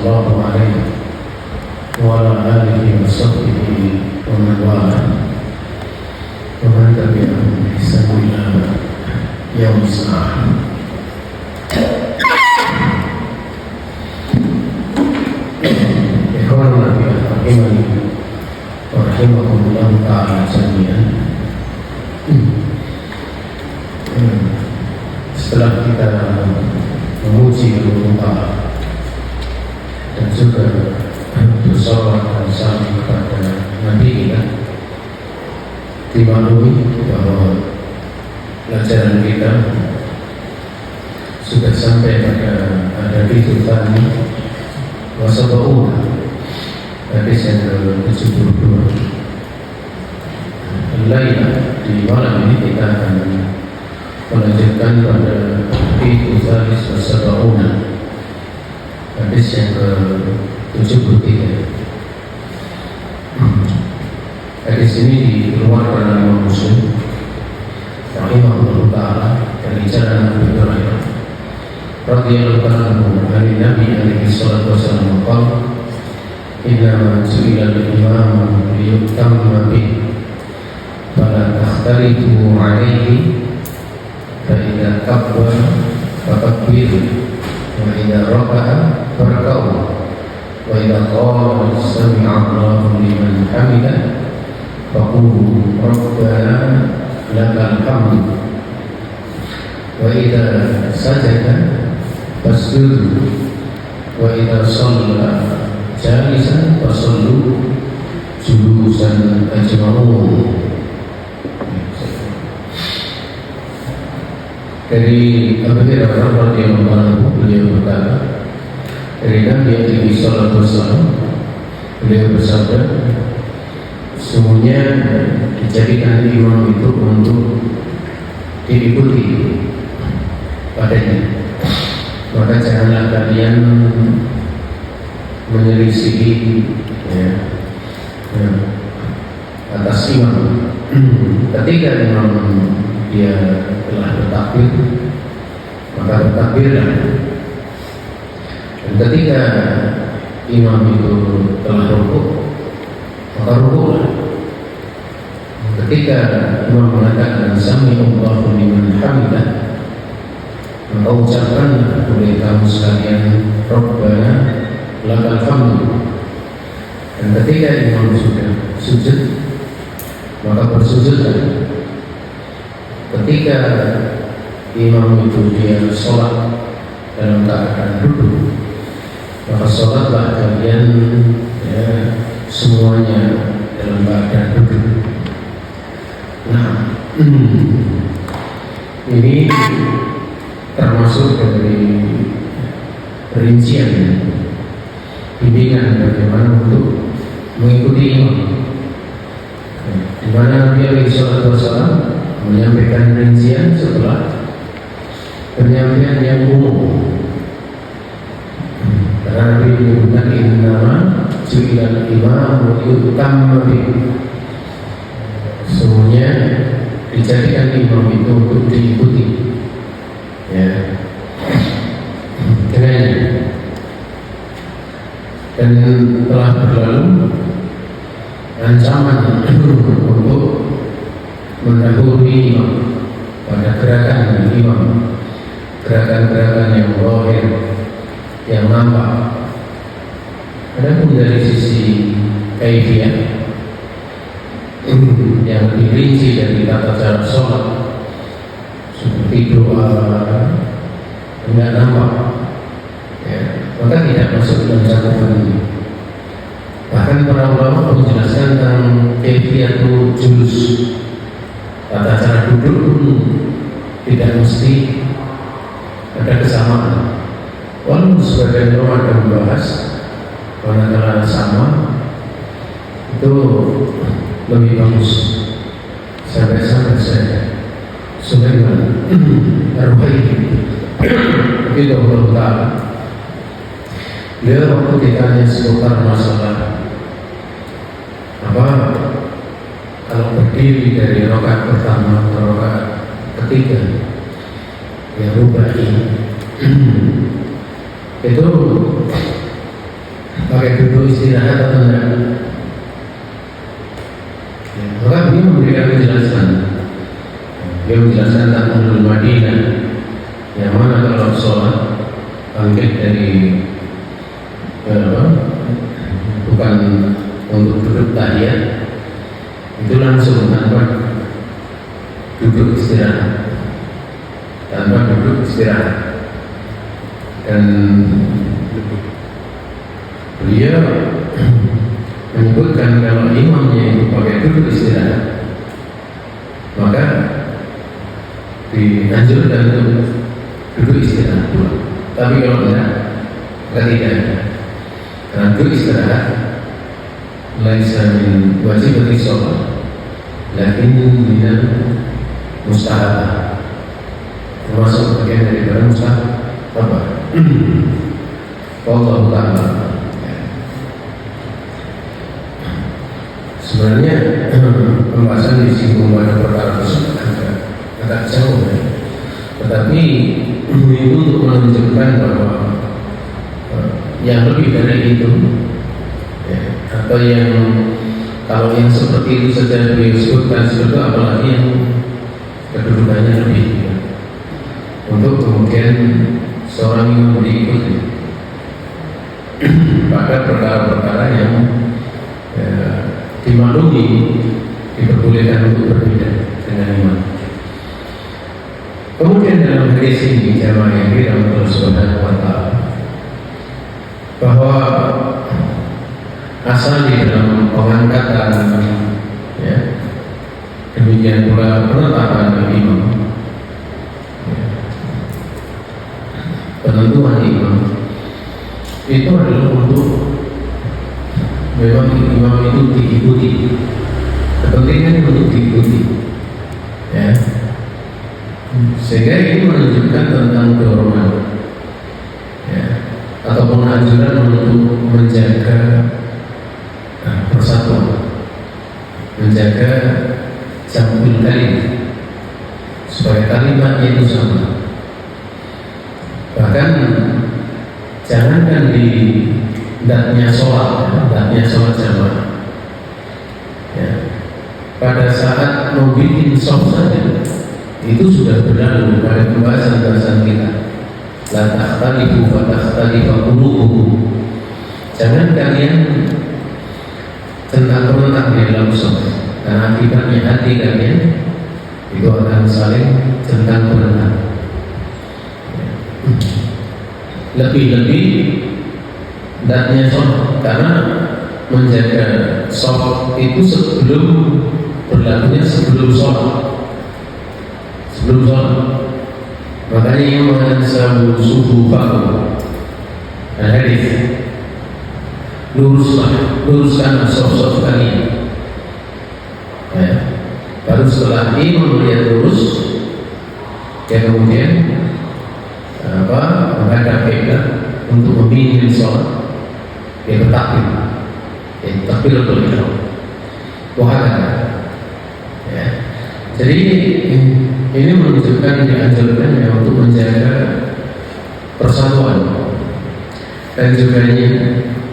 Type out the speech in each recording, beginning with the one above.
sallallahu alaihi wa ala alihi wa sahbihi wa man wala wa man tabi'ahum bi ihsan ila yaumil qiyamah. Ikhwan rahimani wa rahimakumullah ta'ala jami'an. Setelah kita memuji Allah dan juga bersolat dan salam kepada Nabi kita, dimaklumi bahwa pelajaran kita sudah sampai pada hadis tadi wasabau hadis yang ke-72. Di malam ini kita akan melanjutkan pada hadis wasabauna hadis yang ke-73. Hadis ini dikeluarkan oleh Imam Muslim rahimahullah ta'ala dari jalan Abu Hurairah radhiyallahu anhu dari Nabi alaihi salatu wasallam qala inna su'ila al-imam liyutamma bihi fala takhtalifu alaihi fa idza kabbara fakabbiru wa idza raka'a farka'u wa idza qala sami'a Allahu liman hamidah faqulu rabbana lakal hamd wa idza sajada fasjudu wa idza shalla jalisan fasallu julusan ajma'un. Dari Abu Hurairah radhiyallahu anhu beliau berkata, dari Nabi alaihi salatu wasallam beliau bersabda, sesungguhnya dijadikan imam itu untuk diikuti padanya, maka janganlah kalian menyelisihi atas imam. Ketika imam dia telah bertakbir, maka bertakbirlah. Dan ketika imam itu telah rukuk, maka rukuklah. Ketika imam mengatakan sami'allahu liman hamidah, maka ucapkanlah oleh kamu sekalian Rabbana lakal hamd. Dan ketika imam sudah sujud, maka bersujudlah. Ketika imam itu dia sholat dalam keadaan duduk, maka sholatlah kalian semuanya dalam keadaan duduk. Nah, ini termasuk dari rincian bimbingan bagaimana untuk mengikuti imam, di mana Nabi alaihi salatu wasallam menyampaikan rincian setelah penyampaian yang umum. Karena Nabi menyebutkan innama ju'ilal imam liyutamma bihi, semuanya dijadikan imam itu untuk diikuti, ya, dengannya. Dan telah berlalu ancaman untuk mendahului imam pada gerakan imam, gerakan-gerakan yang zahir, yang nampak. Adapun dari sisi kaifiyah yang lebih rinci dari tata cara sholat, seperti doa, tidak nampak, ya, maka tidak masuk dalam cakupan ini. Bahkan para ulama menjelaskan tentang kaifiyatul julus, tata cara duduk pun tidak mesti ada kesamaan. Walaupun sebagian ulama ada membahas manakala sama itu lebih bagus. Sampai-sampai saya Sulaiman Ar-Ruhaili Bidullah Ta'ala, beliau waktu ditanya seputar masalah apa kalau berdiri dari rakaat pertama ke rakaat ketiga yang rubai itu pakai duduk istirahat atau enggak? Ya, maka dia memberikan penjelasan. Dia menjelaskan tentang Ahlul Madinah, yang mana kalau sholat bangkit dari bukan untuk duduk tahiyat, itu langsung tanpa duduk istirahat, dan beliau menyebutkan kalau imamnya itu pakai duduk istirahat, maka dianjurkan untuk duduk istirahat dulu. Tapi kalau tidak, tidak. Karena duduk istirahat laisa min wajibati sholat, lakin minal mustahab, termasuk bagian daripada mustahab. Allah Ta'ala. Sebenarnya pembahasan disinggung pada perkara tersebut agak jauh, tetapi itu untuk menunjukkan bahwa yang lebih dari itu, atau yang kalau yang seperti itu saja disebutkan seperti itu, apalagi yang kedudukannya lebih, untuk kemudian seorang imam diikuti pada perkara-perkara yang dimaklumi diperbolehkan untuk berbeda dengan imam. Kemudian dalam hadis ini jamaah yang dirahmati Allah Subhanahu wa Ta'ala, bahwa asal di dalam pengangkatan, demikian pula penetapan imam, penentuan imam itu adalah untuk memang imam itu diikuti, kepentingan untuk diikuti, sehingga ini menunjukkan tentang dorongan, ataupun anjuran untuk menjaga persatuan, menjaga jamul kalim, supaya kalimatnya itu sama. Bahkan jangankan di hendaknya sholat jamaah, pada saat membuat sholat saja itu sudah berlalu pada pembahasan kita. La takhtalifu fa takhtalifa qulubukum. Jangan kalian tentak-mentak di dalam sholat, karena akibatnya hati kalian itu akan saling tentak-mentak. Lebih-lebih hendaknya sholat, karena menjaga sholat itu sebelum berlakunya, sebelum sholat. Makanya yang mengatakan subuh hadis, luruskan sholat kalian. Baru setelah ini melihat lurus, kemudian menghadap kiblat untuk memimpin sholat, dia bertakbir, takbiratul ihram. Jadi ini menunjukkan dianjurkannya untuk menjaga persatuan, dan juga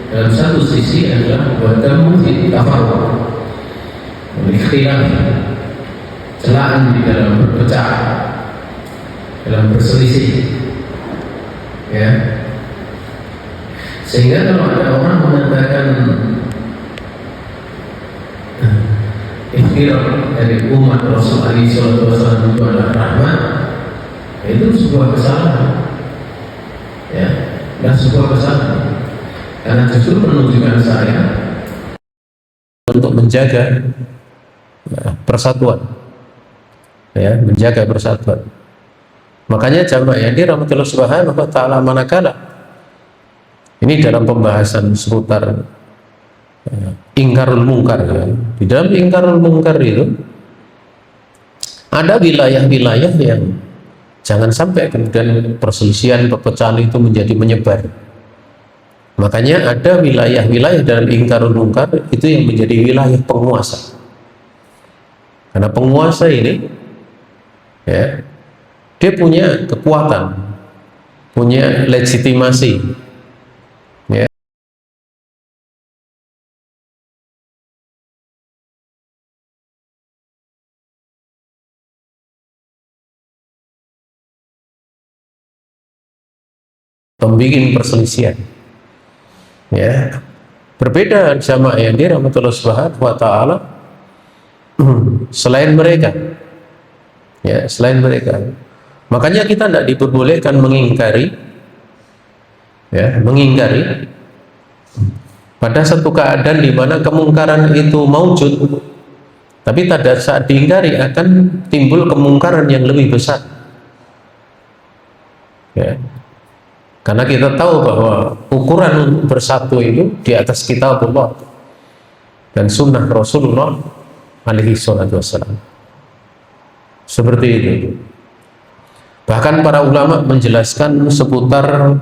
dalam satu sisi adalah wadamu fi tafarruq, ikhtilaf, celaan di dalam berpecah, dalam berselisih, sehingga kalau ada orang mengatakan ikhtilaf dari umat Rasul alaihi salatu wasallam itu adalah rahmat, itu sebuah kesalahan, dan sebuah kesalahan, karena justru menunjukkan saya untuk menjaga persatuan, menjaga persatuan. Makanya jamaah yang dirahmati Allah Subhanahu wa Ta'ala, manakala ini dalam pembahasan seputar ingkarul mungkar, di dalam ingkarul mungkar itu ada wilayah-wilayah yang jangan sampai kemudian perselisihan, perpecahan itu menjadi menyebar. Makanya ada wilayah-wilayah dalam ingkarul mungkar itu yang menjadi wilayah penguasa, karena penguasa ini dia punya kekuatan, punya legitimasi, membuat perselisihan. Ya, berbeda jamaah yang dirahmati Allah Subhanahu wa taala selain mereka. Ya, selain mereka. Makanya kita tidak diperbolehkan mengingkari, ya, mengingkari pada satu keadaan di mana kemungkaran itu maujud, tapi pada saat diingkari akan timbul kemungkaran yang lebih besar. Ya. Karena kita tahu bahwa ukuran bersatu itu di atas kitabullah dan sunnah Rasulullah alaihi salatu wassalam. Seperti itu. Bahkan para ulama menjelaskan seputar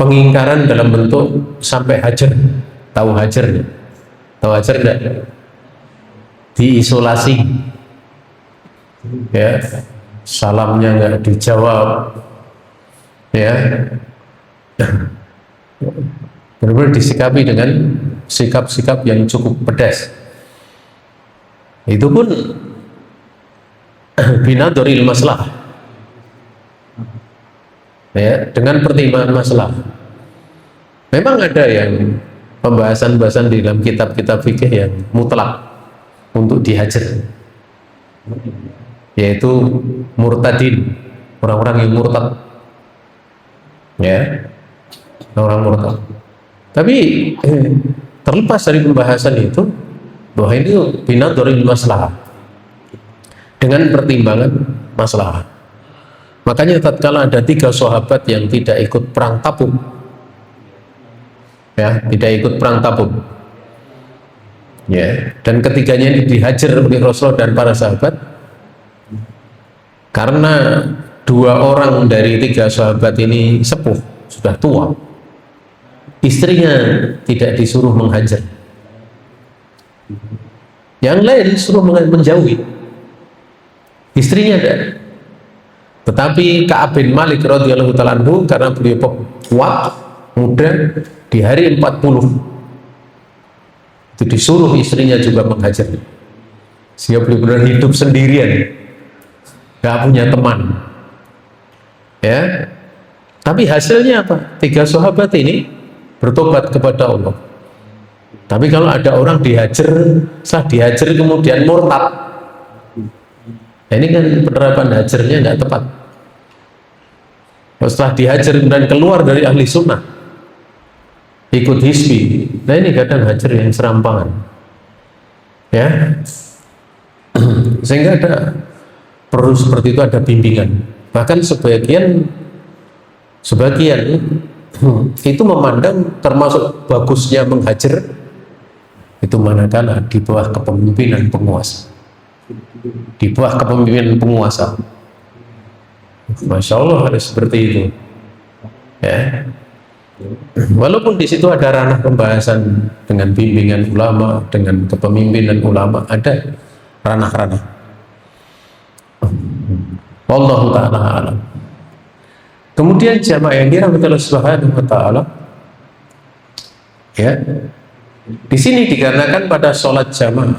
pengingkaran dalam bentuk sampai hajar. Tahu hajar? Tahu hajar enggak? Diisolasi. Ya. Salamnya enggak dijawab. Ya. Benar-benar disikapi dengan sikap-sikap yang cukup pedas. Itu pun binadoril masalah, ya, dengan pertimbangan masalah. Memang ada yang pembahasan-pembahasan di dalam kitab-kitab fikih yang mutlak untuk dihajar, yaitu murtadin, orang-orang yang murtad, ya, orang murtad. Tapi terlepas dari pembahasan itu, bahwa ini binadoril masalah, dengan pertimbangan masalah. Makanya tatkala ada 3 sahabat yang tidak ikut perang Tabuk, ya, tidak ikut perang Tabuk, ya, dan ketiganya ini dihajar oleh Rasulullah dan para sahabat karena 2 orang dari 3 sahabat ini sepuh, sudah tua, istrinya tidak disuruh menghajar, yang lain disuruh menjauhi, istrinya ada. Tetapi Ka'ab bin Malik radhiyallahu ta'ala anhu, karena beliau kuat, muda, di hari 40 itu disuruh istrinya juga menghajar. Sehingga beliau benar hidup sendirian, gak punya teman. Ya, tapi hasilnya apa? 3 sahabat ini bertobat kepada Allah. Tapi kalau ada orang dihajar, setelah dihajar kemudian murtad, nah, ini kan penerapan hajarnya nggak tepat. Setelah dihajar dan keluar dari ahli sunnah, ikut hizbi, nah ini kadang hajar yang serampangan, ya. Sehingga perlu seperti itu, ada bimbingan. Bahkan sebagian itu memandang termasuk bagusnya menghajar itu manakala di bawah kepemimpinan penguasa. Di bawah kepemimpinan penguasa, Masya Allah, harus seperti itu, ya. Walaupun di situ ada ranah pembahasan dengan bimbingan ulama, dengan kepemimpinan ulama, ada ranah-ranah. Wallahu ta'ala alam. Kemudian jamaah yang dirahmati Allah Subhanahu wa taala, ya, di sini dikarenakan pada sholat jamaah,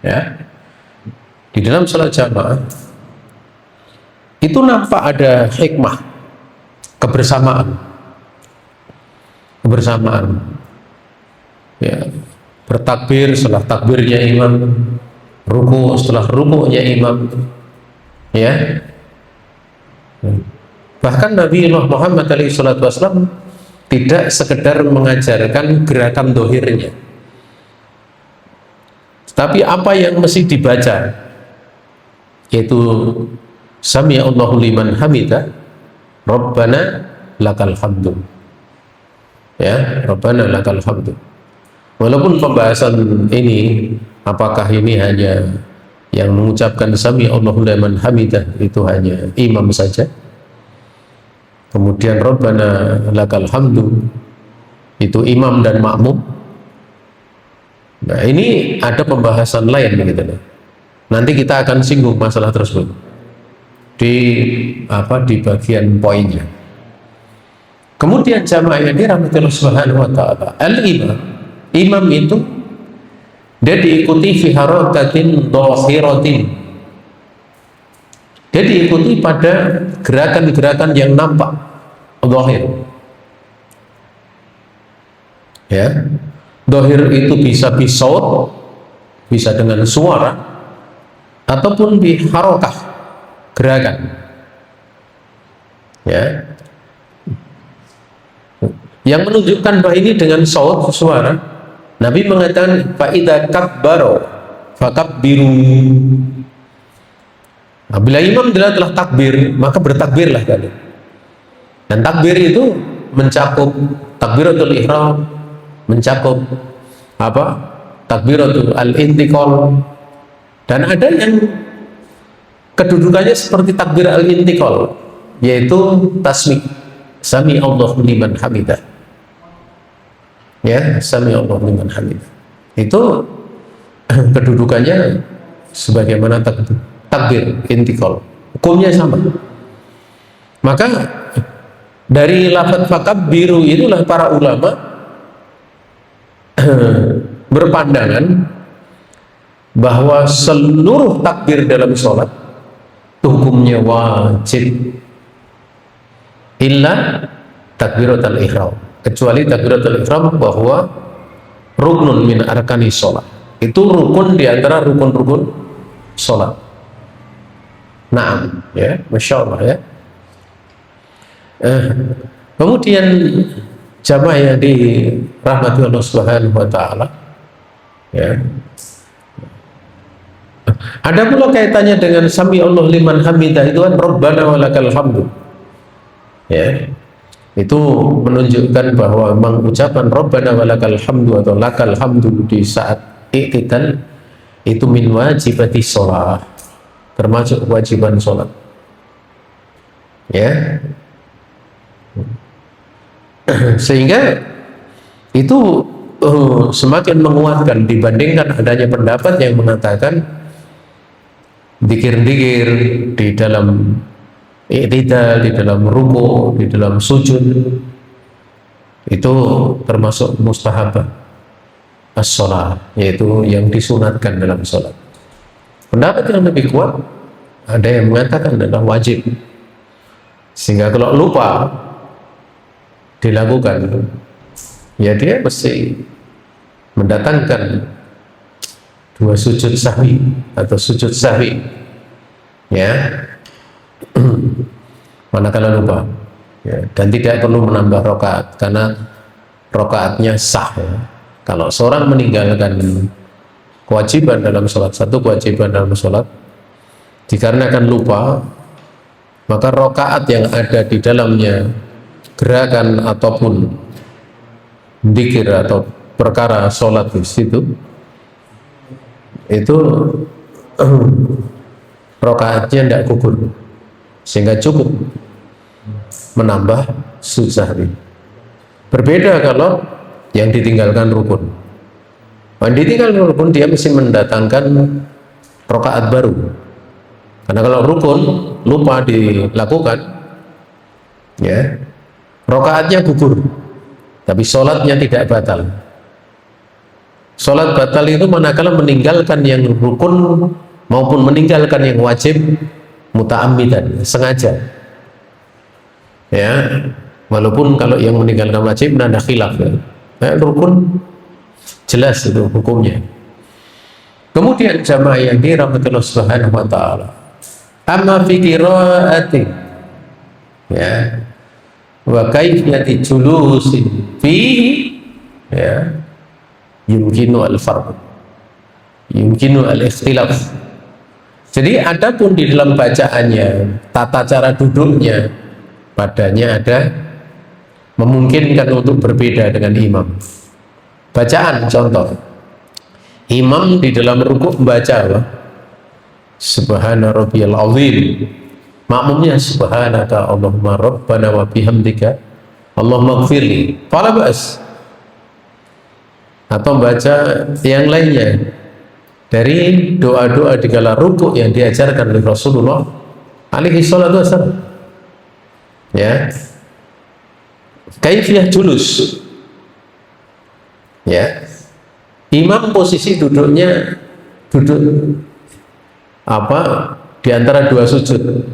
ya, di dalam sholat jamaah itu nampak ada hikmah kebersamaan, ya, bertakbir setelah takbirnya imam, ruku setelah rukunya imam, ya. Bahkan Nabi Muhammad SAW tidak sekedar mengajarkan gerakan dohirnya, tapi apa yang mesti dibaca, yaitu Sami'allahu liman hamidah, Rabbana lakal hamdu, ya, Rabbana lakal hamdu. Walaupun pembahasan ini, apakah ini hanya yang mengucapkan Sami'allahu liman hamidah itu hanya imam saja, kemudian Rabbana lakal hamdu itu imam dan makmum. Nah, ini ada pembahasan lain begitu. Nanti kita akan singgung masalah tersebut di bagian poinnya. Kemudian jamaah yang dirahmati Allah Subhanahu wa taala, imam itu dia diikuti fi harakatin dhahiratin, dia diikuti pada gerakan-gerakan yang nampak zahir. Ya, zahir itu bisa bisaut, bisa dengan suara, ataupun biharokah, gerakan. Ya, yang menunjukkan bahwa ini dengan saut, suara. Nabi mengatakan fa'idha kabbaro fakabbiru. Nah, bila imam telah takbir, maka bertakbirlah kalian. Dan takbir itu mencakup takbiratul ihram, mencakup apa? Takbiratul al-intiqal. Dan ada yang kedudukannya seperti takbir al-intiqal, yaitu tasmi' sami Allahu liman hamidah. Ya, sami Allahu liman hamidah. Itu kedudukannya sebagaimana takbir intiqal. Hukumnya sama. Maka dari lafaz fakabbiru itulah para ulama berpandangan bahwa seluruh takbir dalam sholat hukumnya wajib illa takbiratul ihram, kecuali takbiratul ihram bahwa ruknun min arkani sholat, itu rukun diantara rukun-rukun sholat. Naam, ya, masya Allah ya. Kemudian jamaah yang dirahmati Allah Subhanahu wa Ta'ala, ya. Ada pula kaitannya dengan sami Allah liman hamidah, itu kan Rabbana walakal hamdu. Ya, itu menunjukkan bahwa memang ucapan Rabbana walakal hamdu atau lakal hamdu di saat i'tidal itu min wajibati sholat, termasuk kewajiban sholat. Ya, sehingga itu semakin menguatkan dibandingkan adanya pendapat yang mengatakan dikir-dikir di dalam i'tidal, di dalam ruku', di dalam sujud itu termasuk mustahabah as-shalah, yaitu yang disunatkan dalam sholat. Pendapat yang lebih kuat ada yang mengatakan adalah wajib, sehingga kalau lupa dilakukan, ya dia mesti mendatangkan dua sujud sahwi atau sujud sahwi, ya, manakala lupa, ya, dan tidak perlu menambah rakaat karena rakaatnya sah. Ya. Kalau seorang meninggalkan kewajiban dalam sholat, satu kewajiban dalam sholat, dikarenakan lupa, maka rakaat yang ada di dalamnya gerakan ataupun dzikir atau perkara sholat di situ, itu rakaatnya tidak gugur, sehingga cukup menambah sujud sahwi. Berbeda kalau yang ditinggalkan rukun. Yang ditinggalkan rukun dia mesti mendatangkan rakaat baru, karena kalau rukun lupa dilakukan, ya, rakaatnya gugur, tapi sholatnya tidak batal. Sholat batal itu manakala meninggalkan yang rukun maupun meninggalkan yang wajib muta'ammidan, sengaja. Ya, walaupun kalau yang meninggalkan wajib ada khilaf, ya. Rukun jelas itu hukumnya. Kemudian jamaah yang dirahmati Allah Subhanahu wa Ta'ala, amma fi qiraati, ya, wa kaifiyati julusin fihi, ya, yumkinu al-farq, yumkinu al-ikhtilaf. Jadi adapun di dalam bacaannya, tata cara duduknya padanya ada memungkinkan untuk berbeda dengan imam. Bacaan contoh, imam di dalam rukuk membaca Subhana rabbiyal azim, makmumnya subhanaka Allahumma rabbana wa bihamdika Allahumma gfirli, fala ba'as. Atau baca yang lainnya dari doa-doa di kala rukuk yang diajarkan oleh Rasulullah alaihi salatu wassalam, ya. Kaifiyah julus, ya, imam posisi duduknya duduk apa di antara dua sujud,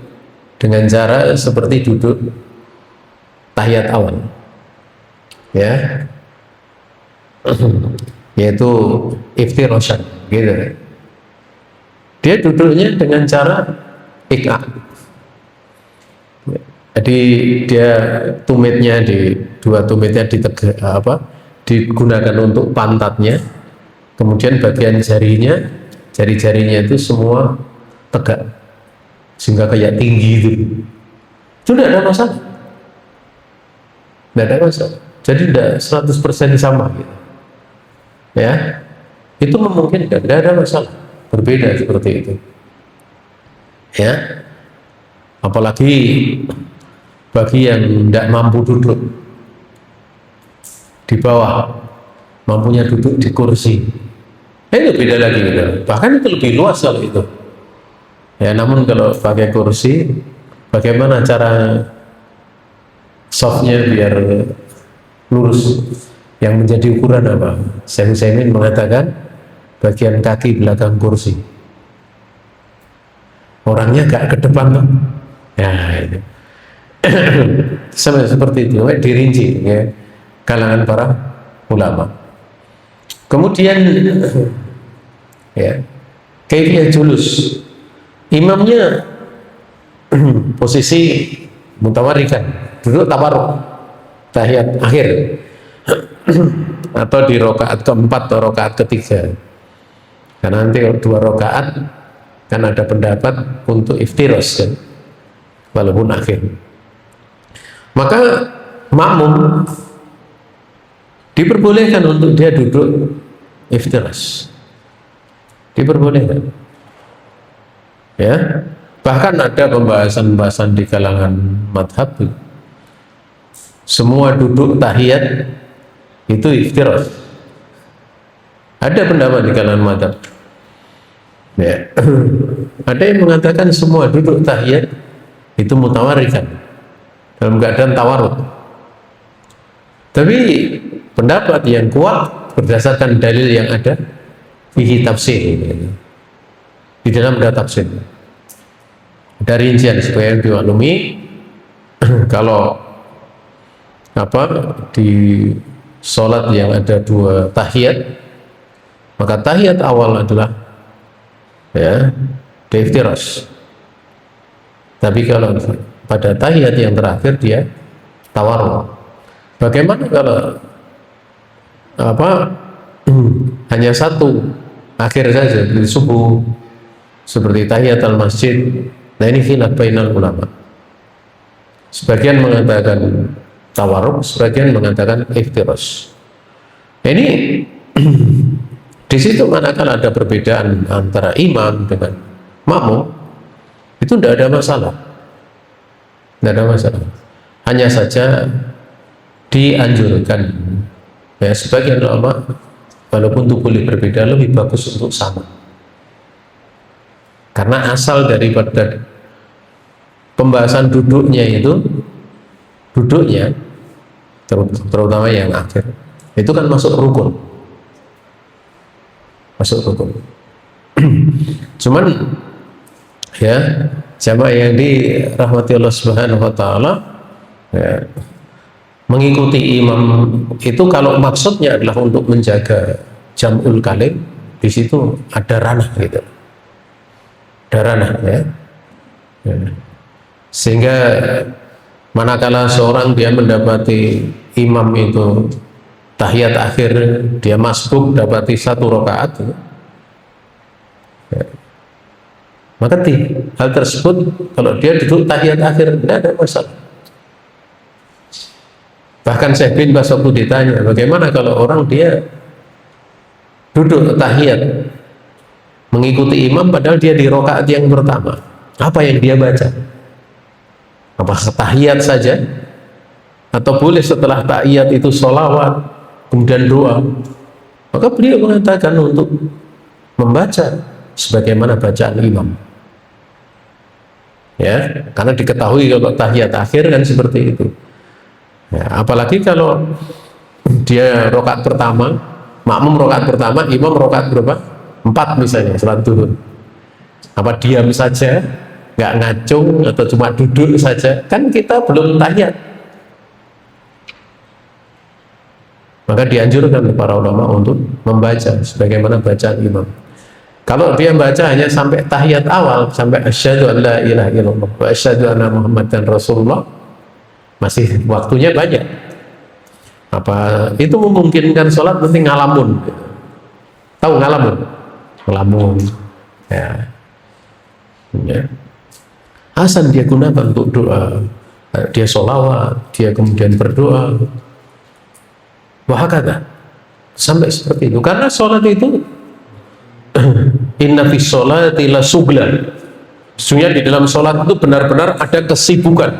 dengan cara seperti duduk tahiyat awal, ya, yaitu iftiroshan, gitu. Dia duduknya dengan cara ik'a. Jadi dia tumitnya dua tumitnya digunakan untuk pantatnya, kemudian bagian jari-jarinya itu semua tegak sehingga kayak tinggi itu tidak ada masalah, tidak ada masalah. Jadi tidak 100% sama gitu, ya, itu memungkinkan, tidak ada masalah, berbeda seperti itu, ya. Apalagi bagi yang tidak mampu duduk di bawah, mampunya duduk di kursi, itu beda lagi gitu. Bahkan itu lebih luas kalau itu, ya. Namun kalau pakai kursi, bagaimana cara softnya biar lurus? Yang menjadi ukuran apa? Syekh Utsaimin mengatakan bagian kaki belakang kursi, orangnya gak ke depan tuh, ya itu. Seperti itu, dirinci, ya, kalangan para ulama. Kemudian, ya, kaifiyah julus, imamnya posisi mutawarikan, duduk tawarruk tahiyat akhir atau di rakaat keempat atau rakaat ketiga, karena nanti 2 rakaat kan ada pendapat untuk iftiros kan, walaupun akhir. Maka makmum diperbolehkan untuk dia duduk iftiras, diperbolehkan, ya. Bahkan ada pembahasan-pembahasan di kalangan madhab, semua duduk tahiyat itu iftiras. Ada pendapat di kalangan madhab, ya. Ada yang mengatakan semua duduk tahiyat itu mutawarikan, dalam keadaan tawarruk. Tapi pendapat yang kuat berdasarkan dalil yang ada fihi tafsir, di dalam ada tafsir, ada rincian supaya dimaklumi. Kalau di sholat yang ada 2 tahiyat, maka tahiyat awal adalah, ya, iftiras. Tapi kalau pada tahiyat yang terakhir dia tawarruk. Bagaimana kalau hanya 1 akhir saja di subuh seperti tahiyat al-masjid? Nah, ini khilaf bainal ulama. Sebagian mengatakan tawarruk, sebagian mengatakan iftiras. Ini di situ manakala ada perbedaan antara imam dengan makmum, itu tidak ada masalah. Tidak ada masalah. Hanya saja dianjurkan, ya, sebagian ulama, walaupun itu boleh berbeda, lebih bagus untuk sama. Karena asal daripada pembahasan duduknya itu, terutama yang akhir, itu kan masuk rukun. Cuman, ya, jamaah yang dirahmati Allah Subhanahu wa taala, ya, mengikuti imam itu kalau maksudnya adalah untuk menjaga jam'ul kalim, di situ ada ranah gitu. Ada ranah, ya. Sehingga manakala seorang dia mendapati imam itu tahiyat akhir, dia masbuk dapati 1 rakaat, ya, maka hal tersebut kalau dia duduk tahiyat akhir tidak ada masalah. Bahkan Syekh bin Baz waktu ditanya bagaimana kalau orang dia duduk tahiyat mengikuti imam padahal dia di rakaat yang pertama, apa yang dia baca? Apakah tahiyat saja atau boleh setelah tahiyat itu sholawat kemudian doa? Maka beliau mengatakan untuk membaca sebagaimana bacaan imam, ya, karena diketahui kalau tahiyat akhir kan seperti itu, ya. Apalagi kalau dia rakaat pertama, makmum rakaat pertama, imam rakaat berapa? 4 misalnya, salat duhur. Apa diam saja nggak ngacung atau cuma duduk saja, kan kita belum tahiyat. Maka dianjurkan para ulama untuk membaca sebagaimana bacaan imam. Kalau dia baca hanya sampai tahiyat awal, sampai asyhadu an la ilaha illallah wa asyhadu anna muhammadan rasulullah, masih waktunya banyak. Apa itu memungkinkan sholat penting ngalamun? Tahu ngalamun? Ngalamun. Ya. Ya. Asan dia gunakan untuk doa. Dia sholawat, dia kemudian berdoa. Wahakata. Sampai seperti itu. Karena sholat itu inna fi sholati la sublan. Sesungguhnya di dalam sholat itu benar-benar ada kesibukan.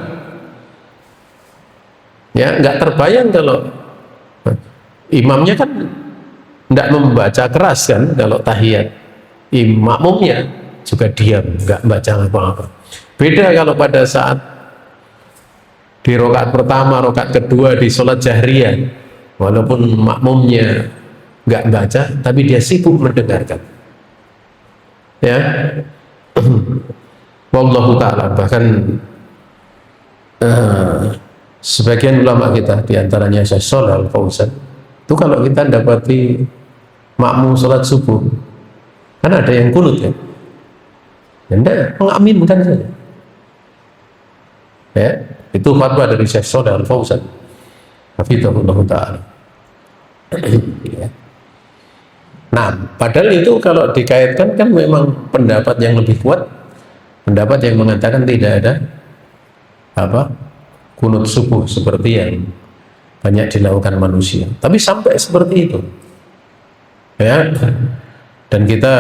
Ya, nggak terbayang kalau imamnya kan nggak membaca keras kan kalau tahiyat. Makmumnya juga diam, nggak baca apa-apa. Beda kalau pada saat di rakaat pertama, rakaat kedua di sholat jahriyah, walaupun makmumnya nggak baca, tapi dia sibuk mendengarkan. Ya, wallahu ta'ala. Bahkan sebagian ulama kita, diantaranya Syekh Shalih Al Fauzan, itu kalau kita dapati makmum sholat subuh, kan ada yang kunut ya, anda mengaminkan saja. Ya, itu fatwa dari Syekh Shalih Al Fauzan, hafizahullah ta'ala. Ya. Nah, padahal itu kalau dikaitkan kan memang pendapat yang lebih kuat, pendapat yang mengatakan tidak ada apa kunut subuh seperti yang banyak dilakukan manusia. Tapi sampai seperti itu, ya. Dan kita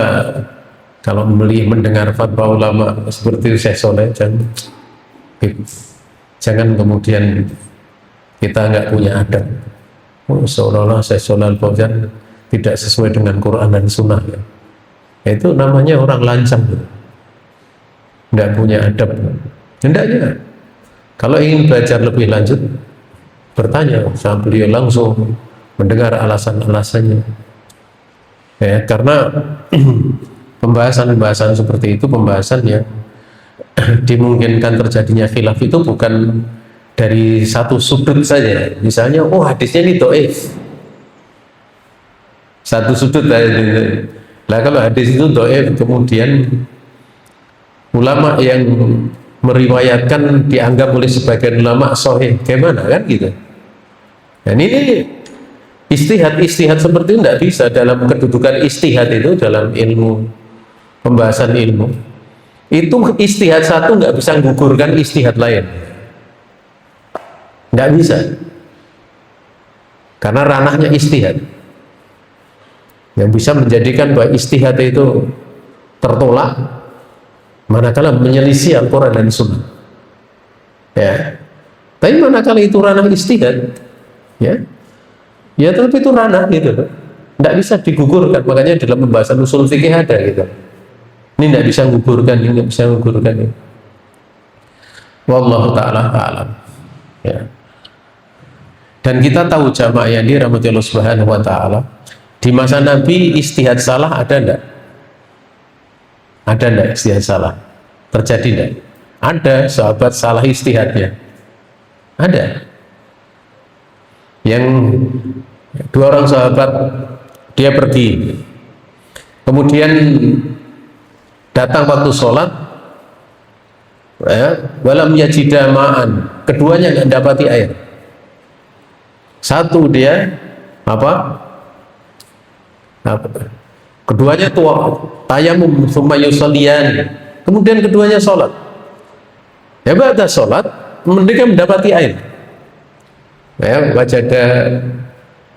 kalau mendengar fatwa ulama seperti Syekh Shalih, jangan kemudian kita nggak punya adab. Seolah-olah Syekh Shalih Al Fauzan tidak sesuai dengan Quran dan Sunnah ya. Itu namanya orang lancang gitu. Nggak punya adab. Hendaknya kalau ingin belajar lebih lanjut, bertanya sama beliau langsung, mendengar alasan-alasannya ya, karena pembahasan-pembahasan seperti itu pembahasan yang dimungkinkan terjadinya khilaf itu bukan dari satu sudut saja. Misalnya, oh hadisnya ini dhaif, satu sudut aja. Lah kalau hadis itu dhaif, kemudian ulama yang meriwayatkan dianggap oleh sebagian ulama sahih, gimana kan gitu. Dan ini istihad seperti itu tidak bisa. Dalam kedudukan istihad itu dalam ilmu pembahasan ilmu itu, istihad satu nggak bisa menggugurkan istihad lain, nggak bisa, karena ranahnya istihad. Yang bisa menjadikan bahwa istihad itu tertolak manakala menyelisih Al-Quran dan Sunnah ya. Tapi manakala itu ranah istihad ya, ya tapi itu ranah gitu, tidak bisa digugurkan. Makanya dalam pembahasan usul fikih ada gitu, ini tidak bisa menggugurkan, ini tidak bisa menggugurkan ini. Wallahu ta'ala a'lam ya. Dan kita tahu jamaah yang dirahmati Allah Subhanahu wa ta'ala, di masa Nabi istihad salah ada enggak? Ada enggak istihad salah? Terjadi enggak? Ada sahabat salah istihadnya. Ada. Yang dua orang sahabat, dia pergi, kemudian datang waktu sholat ya, walam yajida ma'an, keduanya nggak dapati air. Satu dia apa? Keduanya tua tayamum summa yusalliyan, kemudian keduanya sholat ya, pada sholat mereka mendapati air ya, wajada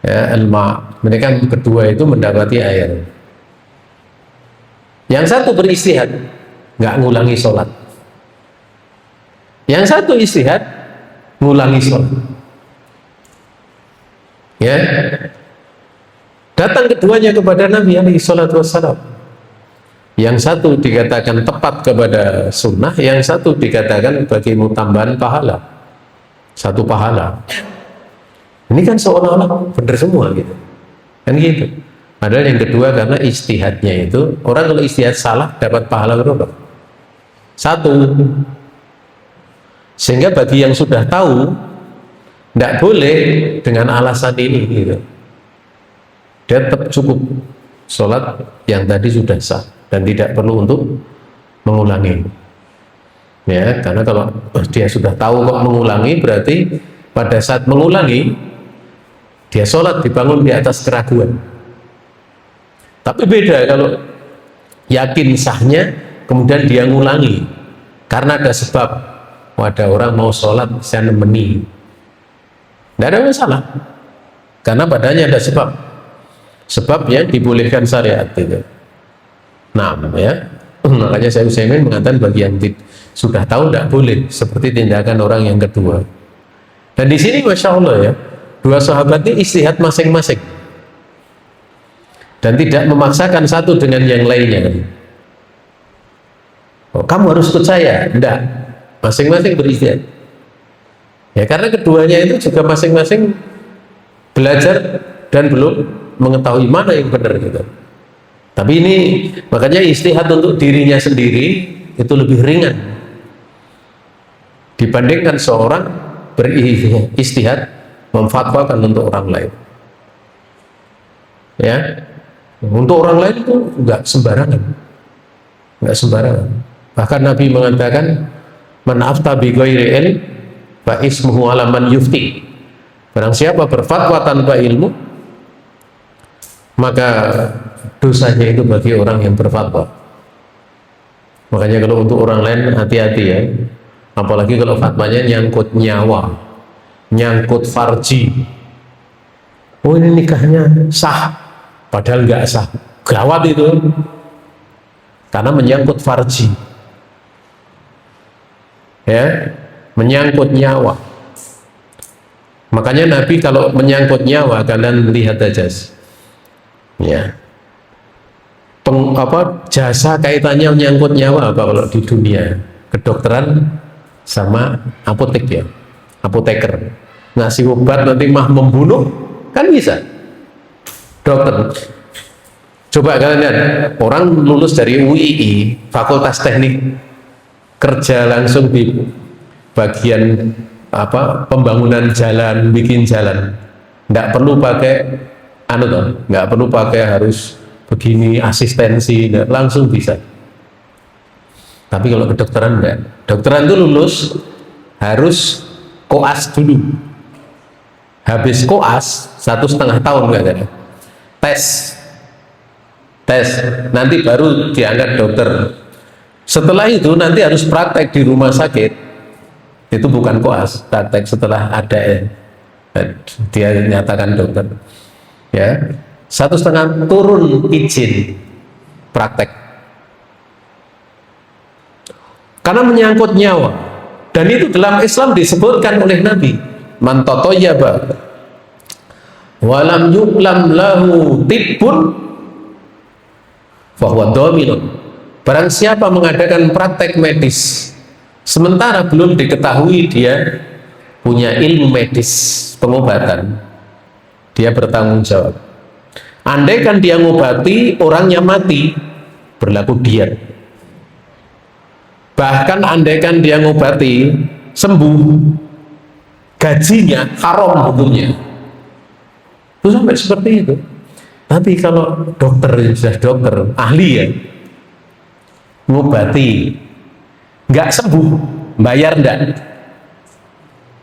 ya alma, mereka kedua itu mendapati air. Yang satu beristihad nggak ngulangi sholat, yang satu istihad ngulangi sholat ya. Datang keduanya kepada Nabi alaihi salatu wassalam. Yang satu dikatakan tepat kepada sunnah, yang satu dikatakan bagi tambahan pahala, satu pahala. Ini kan seolah-olah benar semua gitu, kan gitu. Padahal yang kedua karena istihadnya itu, orang kalau istihad salah dapat pahala berapa? Satu. Sehingga bagi yang sudah tahu, tidak boleh dengan alasan ini gitu. Dia tetap cukup sholat yang tadi sudah sah dan tidak perlu untuk mengulangi. Ya, karena kalau dia sudah tahu kok mengulangi, berarti pada saat mengulangi dia sholat dibangun di atas keraguan. Tapi beda kalau yakin sahnya kemudian dia ngulangi karena ada sebab. Ada orang mau sholat saya nemeni, tidak ada masalah karena padanya ada sebab yang dibolehkan syariat itu. Nah ya, makanya saya Utsaimin mengatakan bagi yang sudah tahu tidak boleh seperti tindakan orang yang kedua. Dan di sini masya Allah ya, dua sahabat ini istihad masing-masing dan tidak memaksakan satu dengan yang lainnya. Oh, kamu harus ikut saya, tidak. Masing-masing beristihad ya, karena keduanya itu juga masing-masing belajar dan belum mengetahui mana yang benar gitu. Tapi ini makanya istihad untuk dirinya sendiri itu lebih ringan dibandingkan seorang beristihad memfatwakan untuk orang lain ya. Untuk orang lain itu enggak sembarangan. Bahkan Nabi mengatakan man afta bi ghairi ilm fa ismuhu ala man yufti. Barang siapa berfatwa tanpa ilmu, maka dosanya itu bagi orang yang berfatwa. Makanya kalau untuk orang lain hati-hati ya, apalagi kalau fatwanya nyangkut nyawa, nyangkut farji. Oh ini nikahnya sah, padahal nggak sah, gawat itu, karena menyangkut farji. Ya, menyangkut nyawa. Makanya Nabi kalau menyangkut nyawa, kalian lihat aja ya, jasa kaitannya menyangkut nyawa apa kalau di dunia kedokteran sama apotek ya, apoteker ngasih obat nanti mah membunuh kan bisa. Dokter, coba kalian lihat orang lulus dari UII Fakultas Teknik kerja langsung di bagian pembangunan jalan, bikin jalan, nggak perlu pakai nggak perlu pakai harus begini asistensi, langsung bisa. Tapi kalau kedokteran enggak, dokteran itu lulus harus koas dulu, habis koas 1,5 tahun nggak ada tes nanti baru diangkat dokter. Setelah itu nanti harus praktek di rumah sakit, itu bukan koas, praktek setelah ada dia nyatakan dokter ya, 1,5 turun izin praktek karena menyangkut nyawa. Dan itu dalam Islam disebutkan oleh Nabi, man tatayyaba walam yuklam lahu tibbun fahuwa dhaminun. Barang siapa mengadakan praktek medis sementara belum diketahui dia punya ilmu medis pengobatan, dia bertanggung jawab. Andaikan dia ngobati orangnya mati, berlaku diat. Bahkan andaikan dia ngobati sembuh, gajinya haram hukumnya. Itu sampai seperti itu. Tapi kalau dokter sudah dokter ahli ya, ngobati nggak sembuh, bayar enggak?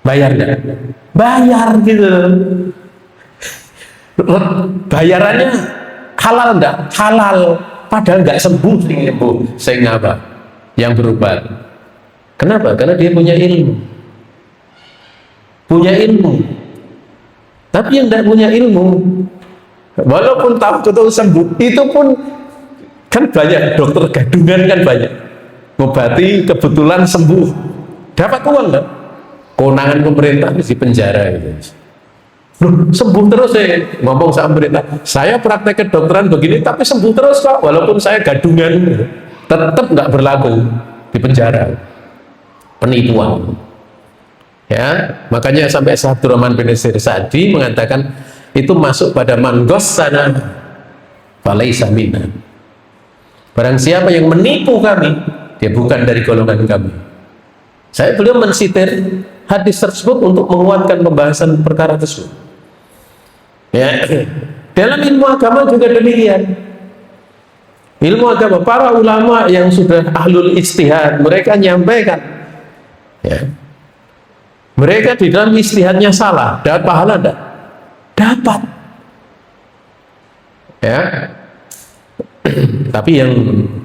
Bayar enggak? Bayar gitu. Bayarannya halal enggak? Halal. Padahal nggak sembuh, sehingga apa? Yang berobat. Kenapa? Karena dia punya ilmu. Punya ilmu. Tapi yang tidak punya ilmu, walaupun tahu sembuh, itu pun kan banyak dokter gadungan kan banyak. Ngobati kebetulan sembuh, dapat uang kan? Kewenangan pemerintah di penjara gitu. Loh, sembuh terus ya, ngomong sama pemerintah, saya praktek kedokteran begini tapi sembuh terus Pak, walaupun saya gadungan gitu. Tetap nggak berlaku, di penjara. Penipuan ya. Makanya sampai Abdurrahman bin Sa'di mengatakan itu masuk pada man ghassana falaisa minna. Barang siapa yang menipu kami, dia bukan dari golongan kami. Beliau mensitir hadis tersebut untuk menguatkan pembahasan perkara tersebut. Ya, dalam ilmu agama juga demikian. Ilmu agama, para ulama yang sudah ahlul ijtihad, mereka nyampaikan, ya, mereka di dalam ijtihadnya salah, dapat pahala enggak? Dapat. Ya. Tapi yang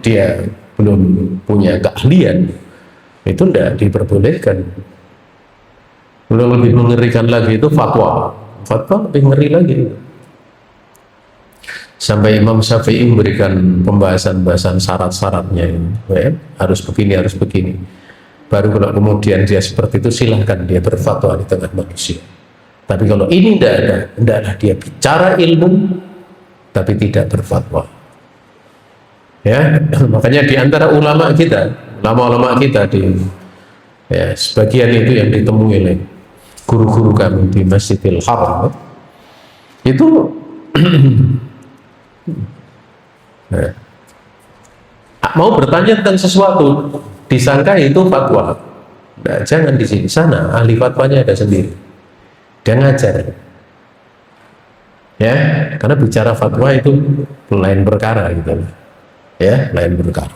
dia belum punya keahlian itu tidak diperbolehkan. Belum lebih mengerikan lagi itu fatwa lebih ngeri lagi. Sampai Imam Syafi'i memberikan pembahasan syarat-syaratnya ini, ya, harus begini. Baru kalau kemudian dia seperti itu, silahkan dia berfatwa di tengah manusia. Tapi kalau ini tidak ada, hendaklah dia bicara ilmu tapi tidak berfatwa. Ya, makanya di antara ulama kita ya, sebagian itu yang ditemui oleh guru-guru kami di Masjidil Haram itu nah, mau bertanya tentang sesuatu disangka itu fatwa. Nah, jangan di sini, sana ahli fatwanya ada sendiri, dia ngajar. Ya, karena bicara fatwa itu lain perkara gitu. Ya, lain perkara.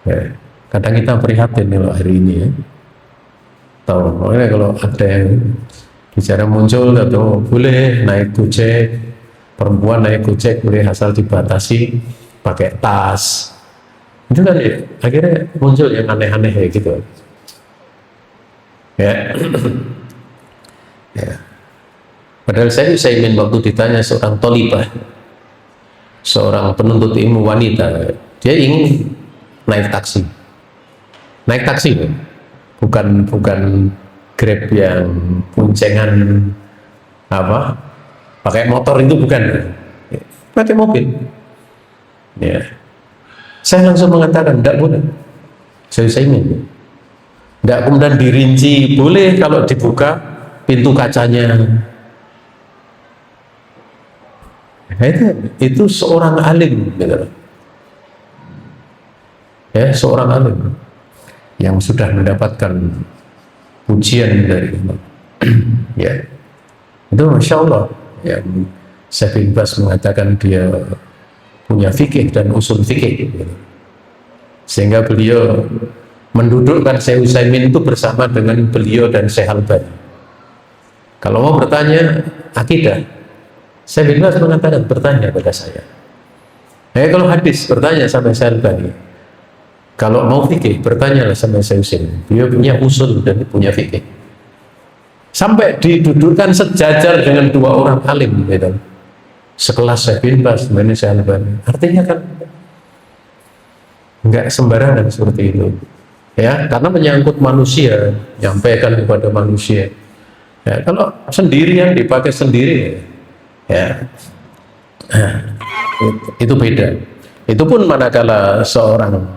Ya, kadang kita prihatin kalau hari ini ya. Tahu, makanya kalau ada yang bicara muncul atau boleh naik gojek, perempuan naik gojek boleh asal dibatasi pakai tas, itu kan ya, akhirnya muncul yang aneh-aneh kayak gitu. Ya. Ya. Padahal saya ingin waktu ditanya seorang tolibah, seorang penuntut ilmu wanita, dia ingin naik taksi, bukan Grab yang boncengan apa, pakai motor itu bukan, pakai mobil. Ya, saya langsung mengatakan tidak boleh. Saya ingin, tidak kemudian dirinci, boleh kalau dibuka pintu kacanya. Nah, itu seorang alim, gitu. Ya, seorang alim yang sudah mendapatkan pujian dari Allah. Ya, itu masya Allah. Ya, Syekh bin Baz mengatakan dia punya fikih dan usul fikih, gitu. Sehingga beliau mendudukkan Syekh Utsaimin itu bersama dengan beliau dan Syekh Albani. Kalau mau bertanya akidah, Syekh bin Baz mengatakan bertanya pada saya. Kalau hadis bertanya sama Syekh Albani. Kalau mau fikih bertanyalah sama Syekh Utsaimin. Beliau punya usul dan punya fikih. Sampai didudukkan sejajar dengan dua orang alim, gitu. Sekelas Syekh bin Baz, Syekh Albani. Artinya kan enggak sembarangan seperti itu. Ya, karena menyangkut manusia, nyampaikan kepada manusia. Ya, kalau sendirian dipakai sendiri, ya, itu beda. Itu pun manakala seorang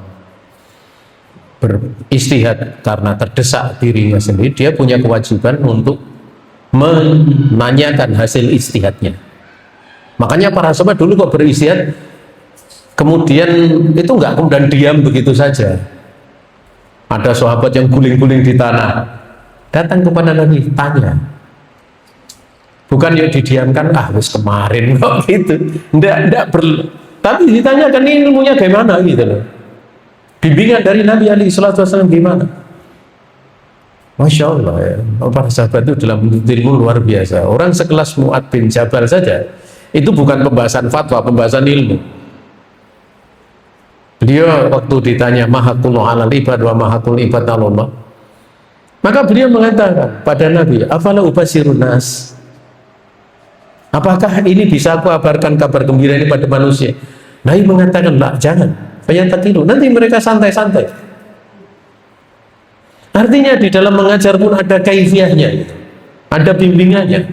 beristihad karena terdesak dirinya sendiri, dia punya kewajiban untuk menanyakan hasil istihadnya. Makanya para sahabat dulu kok beristihad, kemudian itu enggak kemudian diam begitu saja. Ada sahabat yang guling-guling di tanah, datang kepada Nabi, tanya. Bukan yang didiamkan, wis kemarin kok gitu. Tapi ditanyakan ini ilmunya gimana gitu loh. Bimbingan dari Nabi alaihi salatu wasallam gimana? Masya Allah ya. Para sahabat itu dalam ilmu luar biasa. Orang sekelas Mu'ad bin Jabal saja, itu bukan pembahasan fatwa, pembahasan ilmu. Beliau waktu ditanya mahaqullah alal ibad wa mahaqul ibad Allah, maka beliau mengatakan pada Nabi, afala ubasirun nas, apakah ini bisa aku kabarkan kabar gembira ini pada manusia? Nabi mengatakan, lah jangan, fayantakilu, nanti mereka santai-santai. Artinya di dalam mengajar pun ada kaifiahnya, gitu. Ada bimbingannya.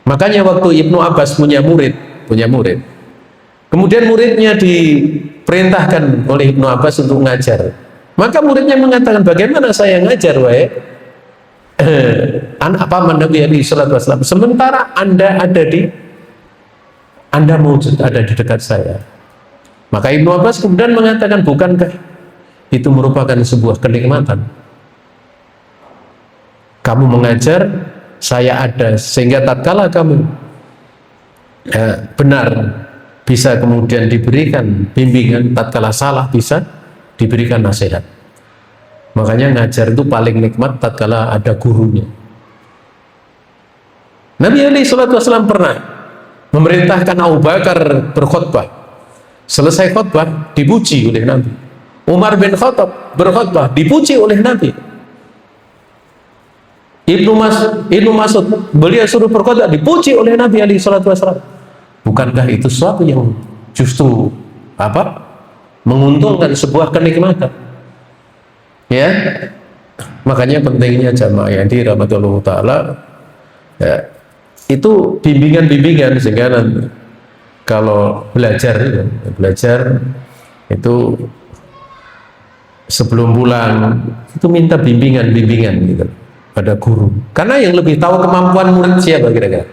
Makanya waktu Ibnu Abbas punya murid, kemudian muridnya diperintahkan oleh Ibnu Abbas untuk mengajar, maka muridnya mengatakan, bagaimana saya ngajar anak paman Nabi alaihi salatu wasallam, sementara Anda ada di Anda wujud, ada di dekat saya. Maka Ibnu Abbas kemudian mengatakan, bukankah itu merupakan sebuah kenikmatan? Kamu mengajar, saya ada, sehingga tatkala kamu benar bisa kemudian diberikan bimbingan, tatkala salah bisa diberikan nasihat. Makanya ngajar itu paling nikmat tatkala ada gurunya. Nabi alaihi salatu wasallam pernah memerintahkan Abu Bakar berkhutbah. Selesai khutbah dipuji oleh Nabi. Umar bin Khattab berkhutbah dipuji oleh Nabi. Ibnu Mas'ud beliau suruh berkhutbah dipuji oleh Nabi alaihi salatu wasallam. Bukankah itu sesuatu yang justru menguntungkan, sebuah kenikmatan? Ya, makanya pentingnya jamaah yang dirahmati Allah Ta'ala, ya, itu bimbingan-bimbingan, sehingga nanti kalau belajar itu sebelum pulang itu minta bimbingan gitu pada guru, karena yang lebih tahu kemampuan murid siapa kira-kira?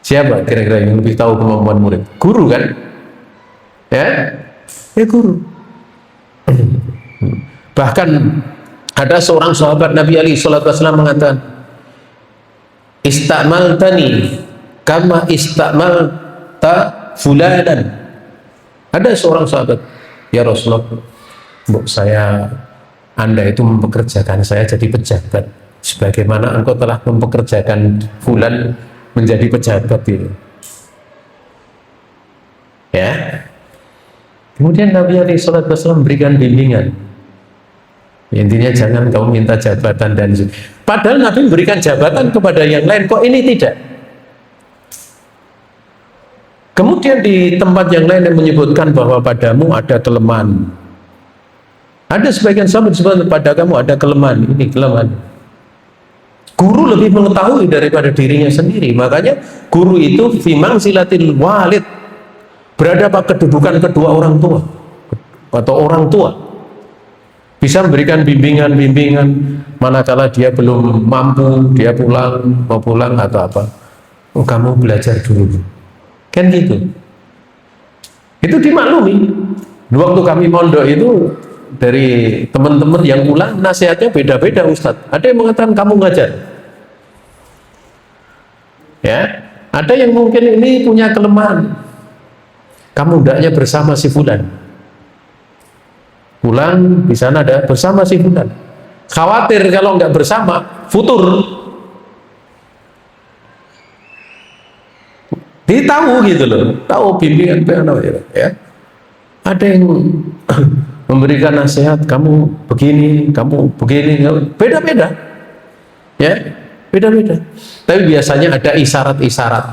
Siapa kira-kira yang lebih tahu kemampuan murid? Guru kan? Ya guru. Bahkan ada seorang sahabat Nabi alaihi salatu wasallam mengatakan, istamaltani kama istamalta fulanan. Ada seorang sahabat, ya Rasulullah, Anda itu mempekerjakan saya jadi pejabat sebagaimana engkau telah mempekerjakan fulan menjadi pejabat itu. Ya. Kemudian Nabi alaihi salatu wasallam memberikan bimbingan. Intinya jangan kamu minta jabatan dan padahal Nabi memberikan jabatan kepada yang lain, kok ini tidak. Kemudian di tempat yang lain yang menyebutkan bahwa padamu ada kelemahan. Ada sebagian sahabat sebut pada kamu ada kelemahan, ini kelemahan. Guru lebih mengetahui daripada dirinya sendiri. Makanya guru itu fimang silatil walid, berada pada kedudukan kedua orang tua atau orang tua, bisa memberikan bimbingan manakala dia belum mampu, dia mau pulang atau apa. Oh, kamu belajar dulu, kan gitu. Itu dimaklumi. Waktu kami mondok itu, dari teman-teman yang pulang nasihatnya beda-beda Ustadz. Ada yang mengatakan kamu ngajar, ya. Ada yang mungkin ini punya kelemahan, kamu hendaknya bersama si fulan. Pulang di sana ada bersama si fulan. Khawatir kalau nggak bersama futur. Dia tahu gitu loh, tahu bimbingan ya. Ada yang memberikan nasihat, kamu begini, beda-beda, ya, beda-beda. Tapi biasanya ada isyarat-isyarat.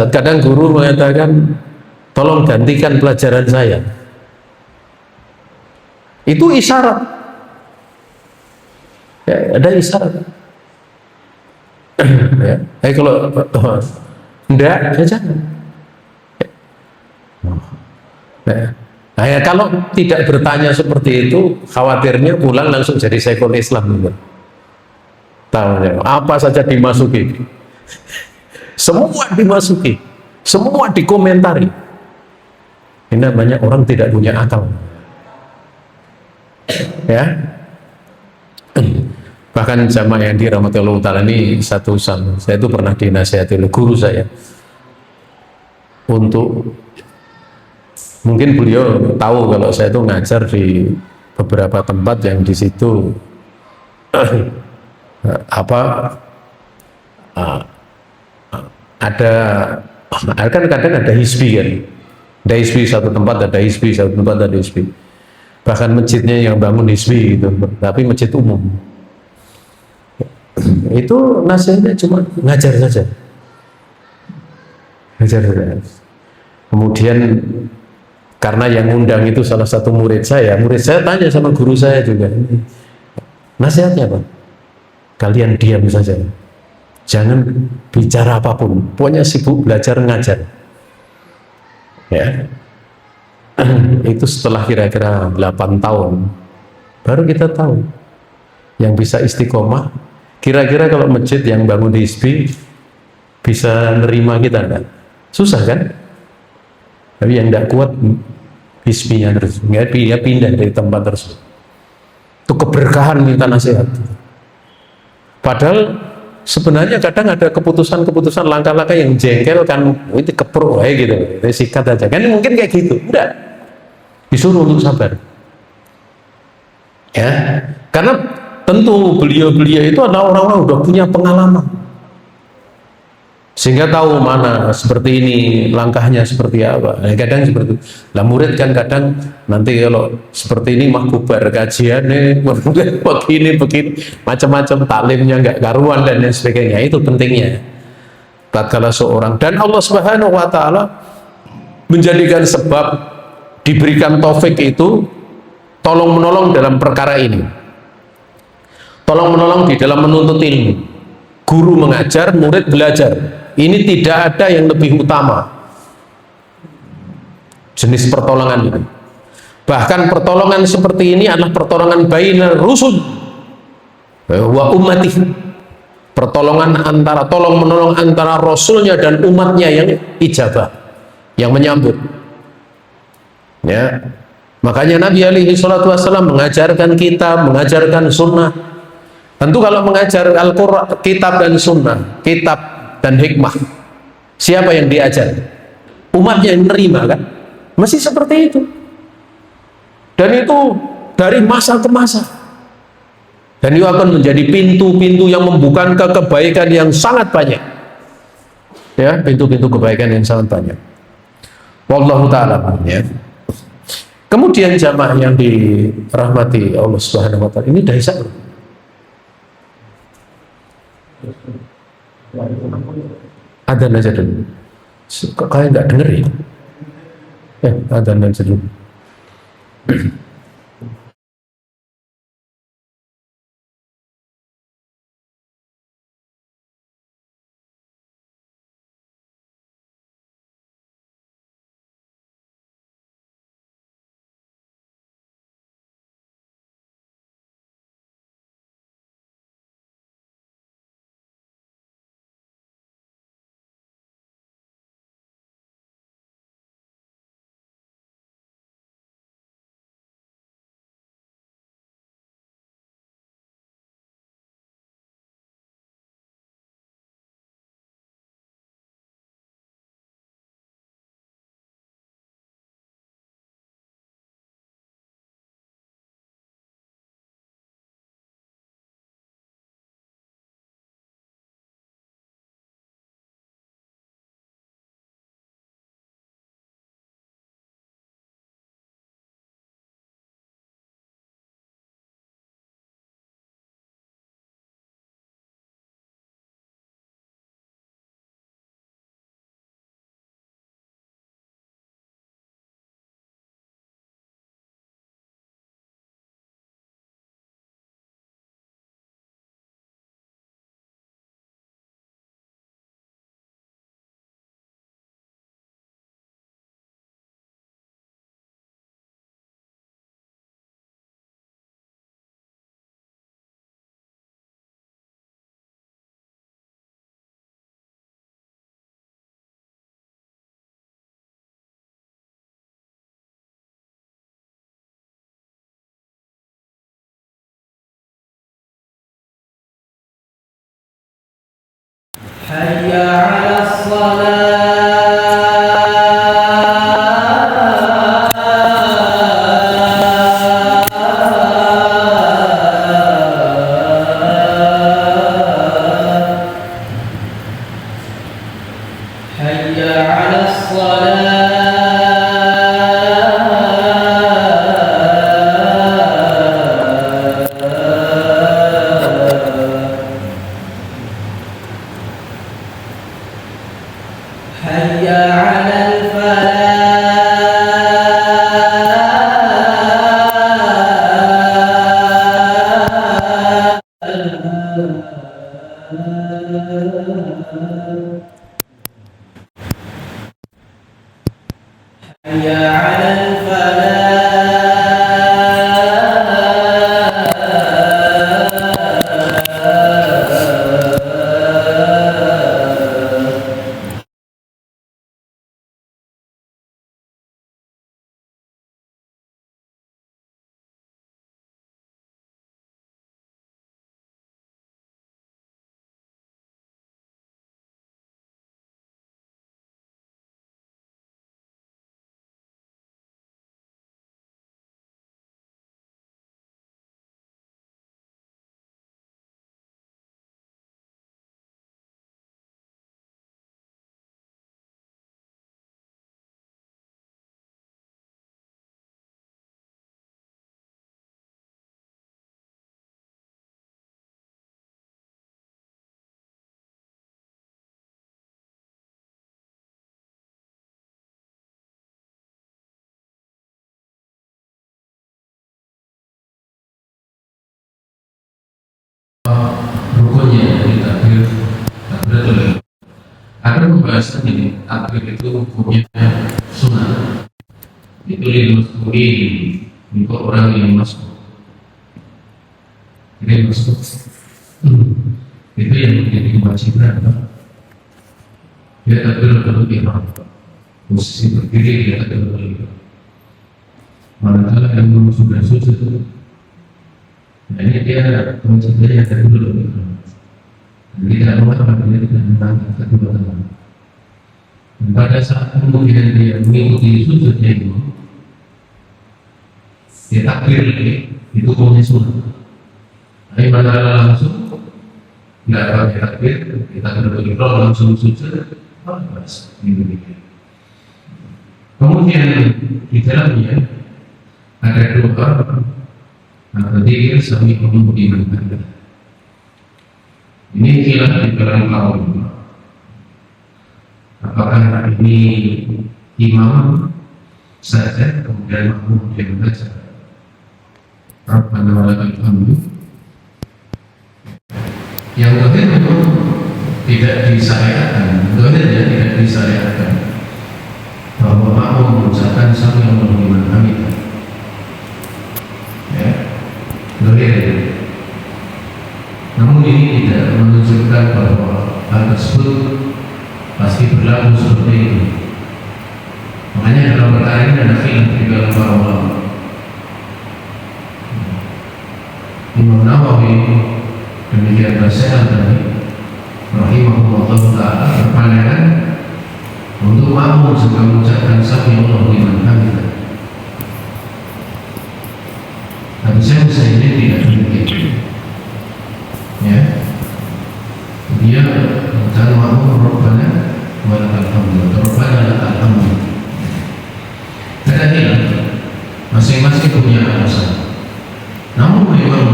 Kadang guru mengatakan, tolong gantikan pelajaran saya. Itu isyarat, ya, ada isyarat. Ya. Kalau enggak, ya jangan. Nah, ya, kalau tidak bertanya seperti itu, khawatirnya pulang langsung jadi sekol Islam. Tahu ya, apa saja dimasuki, semua dimasuki, semua dikomentari. Ini namanya orang tidak punya akal. Ya, bahkan jamaah yang dirahmati Allah Ta'ala ini satu sama, saya itu pernah dinasihati oleh guru saya untuk, mungkin beliau tahu kalau saya itu ngajar di beberapa tempat yang di situ ada kan kadang ada hizbi kan, ada hizbi satu tempat, ada hizbi satu tempat, ada hizbi. Bahkan masjidnya yang bangun hizbi gitu, tapi masjid umum. Itu nasihatnya cuma ngajar saja. Kemudian karena yang undang itu salah satu murid saya tanya sama guru saya juga, nasihatnya apa? Kalian diam saja, jangan bicara apapun, pokoknya sibuk belajar ngajar. Ya. Itu setelah kira-kira 8 tahun baru kita tahu yang bisa istiqomah. Kira-kira kalau masjid yang bangun di ISBI bisa nerima kita enggak? Susah kan? Tapi yang tidak kuat bisminya terus, dia pindah dari tempat tersebut. Itu keberkahan minta nasihat. Padahal sebenarnya kadang ada keputusan-keputusan langkah-langkah yang jengkel kan, itu keprok gitu, sikat aja kan, mungkin kayak gitu. Enggak, disuruh untuk sabar, ya, karena tentu beliau-beliau itu adalah orang-orang udah punya pengalaman, sehingga tahu mana seperti ini langkahnya seperti apa. Nah, kadang seperti itu. Lah murid kan kadang nanti kalau seperti ini mah bubar kajian nih, begini macam-macam, taklimnya nggak karuan dan lain sebagainya. Itu pentingnya tatkala seorang, dan Allah Subhanahu wa taala menjadikan sebab diberikan taufik itu tolong menolong dalam perkara ini, tolong menolong di dalam menuntut ilmu. Guru mengajar, murid belajar. Ini tidak ada yang lebih utama jenis pertolongan ini. Bahkan pertolongan seperti ini adalah pertolongan bainar rusul wa ummati, pertolongan antara, tolong menolong antara rasulnya dan umatnya yang ijabah, yang menyambut, ya. Makanya Nabi alaihi salatu wassalam mengajarkan kitab, mengajarkan sunnah. Tentu kalau mengajar Al-Quran, kitab dan sunnah, kitab dan hikmah, siapa yang diajar? Umatnya yang menerima kan? Masih seperti itu. Dan itu dari masa ke masa. Dan itu akan menjadi pintu-pintu yang membuka kebaikan yang sangat banyak. Ya, pintu-pintu kebaikan yang sangat banyak. Wallahu ta'ala, ya. Kemudian jamaah yang dirahmati Allah Subhanahu wa taala, ini dah isya. Adzan aja dulu. Kayak nggak denger ya? Adzan aja dulu. Hayya 'alas shalah. Hayya 'alas shalah. Hayya 'alal falah. Hayya 'alal pembahasan ini takbir itu hukumnya sunnah. Itu lil mas'ulin, untuk orang yang masuk. Jadi masuk itu yang menjadi kewajiban. Dia takbir untuk ihram, posisi berdiri dia takbir untuk ihram. Manakala yang sudah sujud, nah ini dia kewajibannya takbir untuk ihram. Tidak mengatakan dia tidak mengangkat kedua tangan. Dan pada saat kemudian dia mengikuti sujudnya itu, dia takbir lagi, itu hukumnya sunnah. Tapi manakala langsung nggak pakai takbir, kita takbir langsung sujud, bagus. Ini demikian. Kemudian di dalamnya ada doa, dzikir sami Allah liman hamidah. Ini khilaf di kalangan para ulama. Apakah ini imam saja kemudian makmum dia membaca Rabbana walakal hamdu? Yang terakhir memang tidak disyariatkan, doanya tidak disyariatkan bahwa makmum mengucapkan sami Allah liman hamidah. Ya, doanya. Namun ini tidak menunjukkan bahwa hal tersebut pasti berlaku seperti itu. Makanya dalam perkara ini ada khilaf di dalam para ulama. Imam Nawawi demikian Rasyad tadi rahimahullah taala berpandangan untuk makmum juga mengucapkan sami Allah liman hamidah. Tapi saya ini tidak demikian. Ya, dia dan makmum Rabbana walakal hamdu, Rabbana lakal hamdu. Ada hilang, masing-masing punya alasan. Namun memang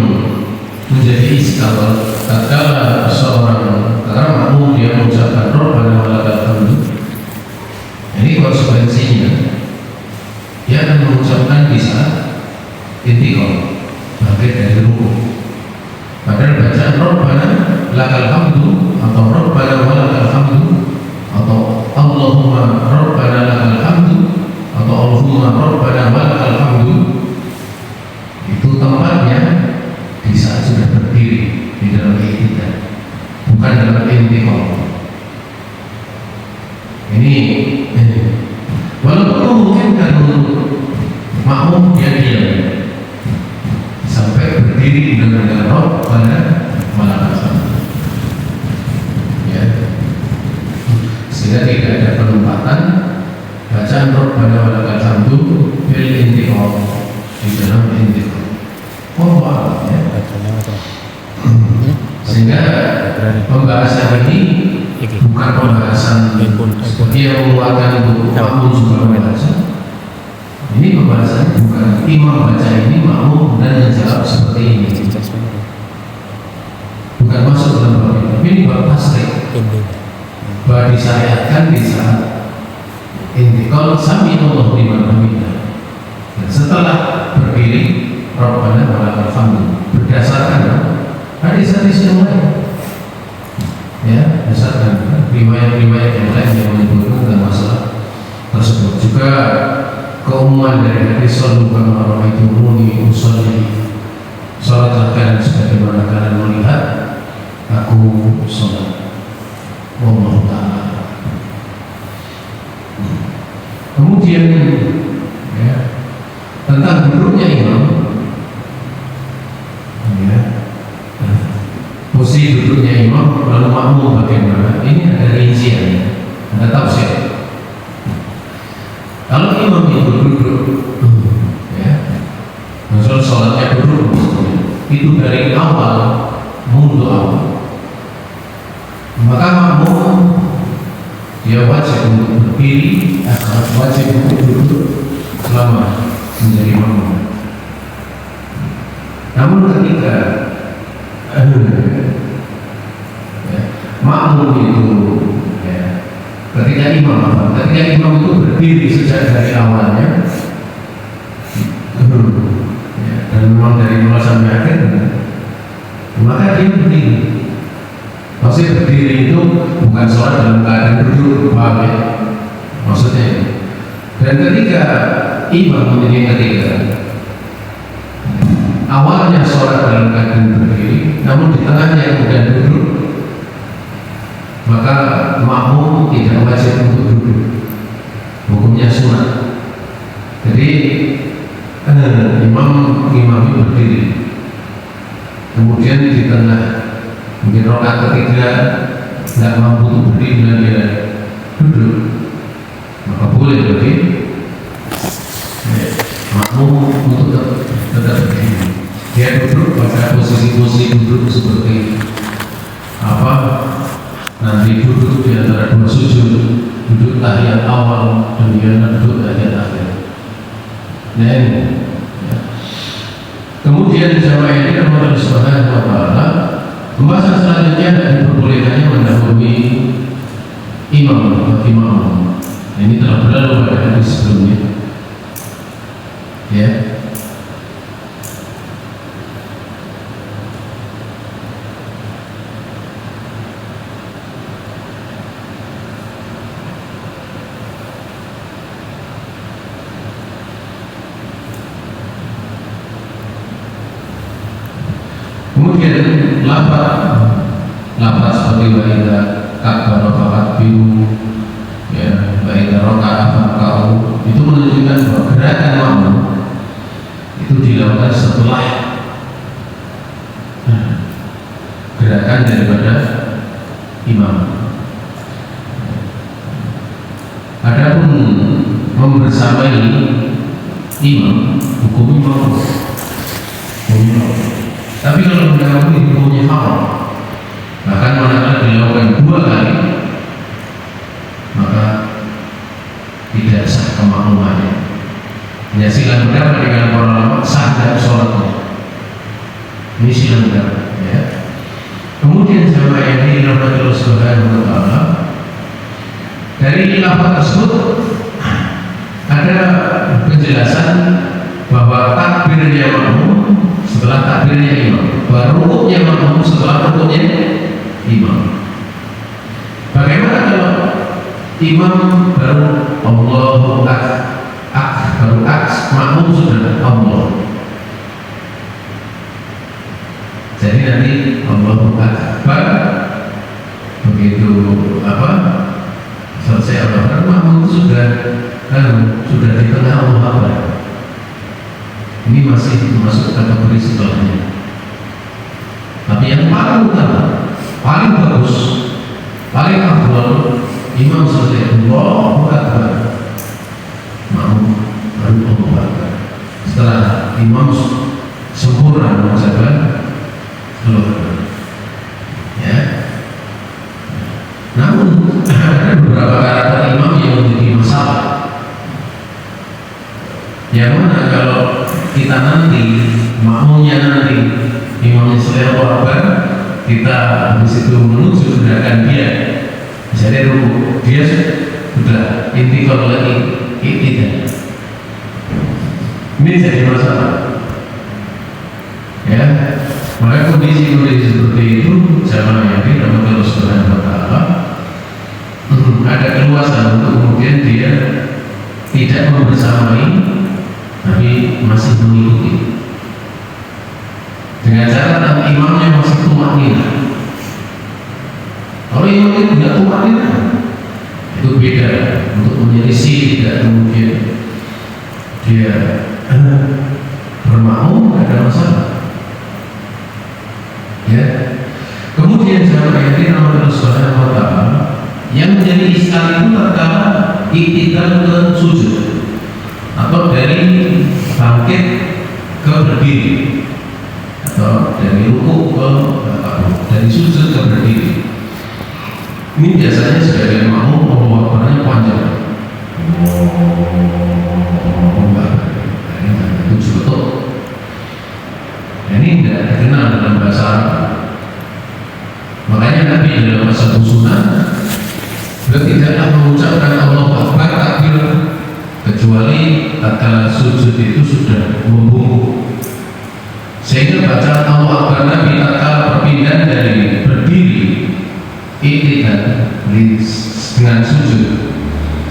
menjadi istilah tatkala seorang makmum dia mengucapkan Rabbana walakal hamdu, ini konsekuensinya dia akan mengucapkan di saat intikal, bangkit dari rukuk. Padahal bacaan Rabbana lakal hamdu atau Rabbana walakal hamdu atau Allahumma Rabbana lakal hamdu atau Allahumma Rabbana walakal hamdu itu tempatnya di saat sudah berdiri di dalam i'tidal, bukan dalam intiqal. Ini walaupun memungkinkan untuk makmum dia diam sampai berdiri dengan Rabbana walakal hamdu, ya, sehingga tidak ada penempatan bacaan Rabbana walakal hamdu fil intiqal, di dalam intiqal. Oh, ya. Sehingga pembahasan ini bukan pembahasan seperti yang menguatkan untuk makmum juga membaca. Ini pembahasan bukan imam baca ini makmum dan menjawab seperti ini. Bukan masuk dalam bab ini. Ini bab tasrih. Bahwa disyariatkan di saat intikal sami Allah liman hamidah. Dan setelah berdiri Rabbana walakal hamdu berdasarkan hadis-hadis yang lain. Ya, berdasarkan riwayat-riwayat yang lain yang menyebutkan tentang masalah tersebut. Juga keumuman dari hadis sallallahu alaihi wasallam usolli, salatlah kalian sebagaimana kalian melihat aku salat. Wallahu ta'ala. Kemudian ya, tentang duduknya imam, ya, posisi duduknya imam lalu makmum bagaimana, ini ada rincian, ada tafsir. Kalau imam itu duduk, ya, maksud sholatnya duduk, itu dari awal mundu awal, maka makmum dia wajib untuk berdiri atau wajib untuk duduk selama menjadi makmum. Namun ketika makmum itu, ya, ketika imam itu berdiri sejak dari awalnya, ya, dan memang dari mulai sampai akhir, maka dia berdiri. Maksudnya berdiri berdiri itu bukan sholat dalam keadaan duduk, paham ya? Maksudnya itu. Dan ketika imam ini ketiga, awalnya sholat dalam keadaan berdiri, namun di tengahnya kemudian duduk, maka makmum tidak wajib untuk duduk, hukumnya sunat. Jadi imam berdiri, kemudian di tengah mungkin rakaat ketiga nggak mampu untuk berdiri dan dia duduk, maka boleh bagi makmum untuk tetap berdiri. Dia duduk pada posisi-posisi duduk seperti apa? Nanti duduk di antara dua sujud, duduk tahiyat awal dan dia duduk tahiyat akhir. Nah ini. Kemudian jamaah ini Allah Subhanahu wa taala, pembahasan selanjutnya dan diperbolehkannya mendahului imam. Ini telah berlalu pada hadis sebelumnya. Ya. Kemudian lafaz seperti wa'idha kabbara fakabbiru, ya, wa'idha raka'a faka'u, itu menunjukkan bahwa gerakan makmum itu dilakukan setelah gerakan daripada imam. Adapun membersamai imam, hukumnya makruh. Tapi kalau mendahului hukumnya haram. Bahkan manakala dilakukan 2 kali, maka tidak sah kemakmumannya. Hanya silang pendapat dengan para ulama sah dan sholatnya. Ini silang pendapat. Ya. Kemudian jamaah yang dirahmati Allah Subhanahu wa taala, dari lafaz tersebut ada penjelasan bahwa takbirnya makmum setelah takbirnya imam, baru rukuknya makmum setelah rukuknya imam. Bagaimana kalau imam baru Allahu Akbar, makmum sudah Allah. Jadi nanti Allahu Akbar, begitu selesai Allah Akbar, makmum sudah di tengah Allah Akbar. Ini masih masuk kategori setelahnya. Tapi yang paling utama, paling bagus, paling afdal, imam selesai Allahu Akbar, makmum baru Allahu Akbar. Setelah imam sempurna mengucapkan Allahu Akbar, ya. Namun ada beberapa karakter imam yang menjadi masalah. Yang mana kalau kita nanti makmumnya nanti imamnya selesai Allahu Akbar, kita habis itu menuju gerakan dia, misalnya ruku, dia sudah intikal lagi tidak. Ini jadi masalah. Ya, maka kondisi seperti itu jamaah yang dirahmati Allah Subhanahu wa taala, ada keluasan untuk kemudian dia tidak membersamai tapi masih mengikuti dengan cara imamnya masih tumakninah. Kalau imam itu tidak tumakninah, itu beda. Untuk menyelisih tidak kemudian dia bermakmum, ada masalah. Ya. Kemudian jamaah yang dirahmati Allah Subhanahu wa taala, yang menjadi iskal itu tatkala iktidal ke sujud atau dari bangkit ke berdiri, atau dari ruku ke dari sujud ke berdiri. Ini biasanya sebagian makmum Allahu Akbarnya panjang. Ini 7 betul. Ini tidak dikenal dalam bahasa Arab. Makanya Nabi dalam bahasa sunnah beliau tidaklah mengucapkan Allahu Akbar takbir kecuali tatkala sujud itu sudah membungkuk, sehingga bacaan Allahu Akbar Nabi tatkala berpindah dari berdiri dengan sujud